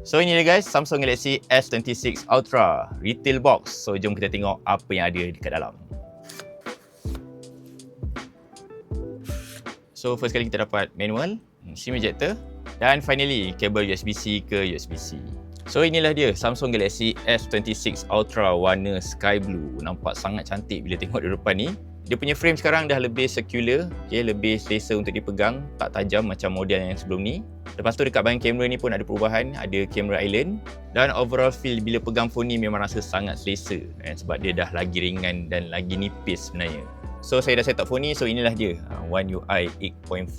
So ini dia guys, Samsung Galaxy S26 Ultra retail box. So jom kita tengok apa yang ada dekat dalam. So first kali kita dapat manual, SIM ejector, dan finally kabel USB-C ke USB-C. So inilah dia Samsung Galaxy S26 Ultra warna sky blue. Nampak sangat cantik bila tengok dari depan ni. Dia punya frame sekarang dah lebih circular, lebih selesa untuk dipegang, tak tajam macam model yang sebelum ni. Lepas tu dekat bahagian kamera ni pun ada perubahan, ada camera island, dan overall feel bila pegang phone ni memang rasa sangat selesa sebab dia dah lagi ringan dan lagi nipis sebenarnya. So saya dah set up phone ni, so inilah dia One UI 8.5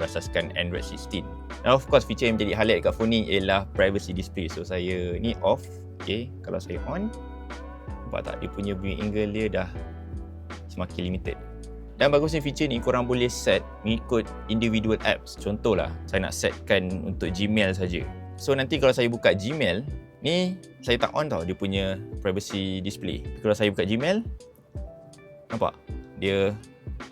berasaskan Android 16. Now of course feature yang menjadi highlight dekat phone ni ialah privacy display. So saya ni off, kalau saya on, nampak tak dia punya viewing angle dia dah semakin limited. Dan bagusnya feature ni korang boleh set mengikut individual apps. Contohlah saya nak setkan untuk Gmail saja. So nanti kalau saya buka Gmail ni, saya tak on tau dia punya privacy display. Kalau saya buka Gmail, nampak dia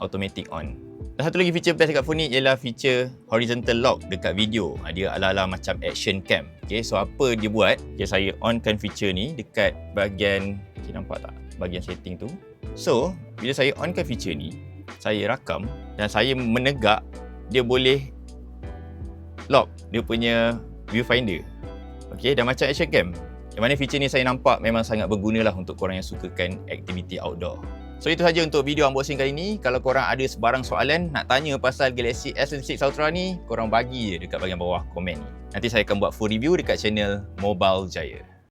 automatic on. Dan satu lagi feature best dekat phone ni ialah feature horizontal lock dekat video. Dia ala-ala macam action cam. So apa dia buat? Saya onkan feature ni dekat bahagian, nampak tak? Bahagian setting tu. So bila saya onkan feature ni, saya rakam dan saya menegak, dia boleh lock dia punya viewfinder. Dan macam action cam. Yang mana feature ni saya nampak memang sangat berguna lah untuk korang yang sukakan aktiviti outdoor. So itu saja untuk video unboxing kali ni. Kalau korang ada sebarang soalan nak tanya pasal Galaxy S26 Ultra ni, korang bagi je dekat bahagian bawah komen ni. Nanti saya akan buat full review dekat channel Mobile Jaya.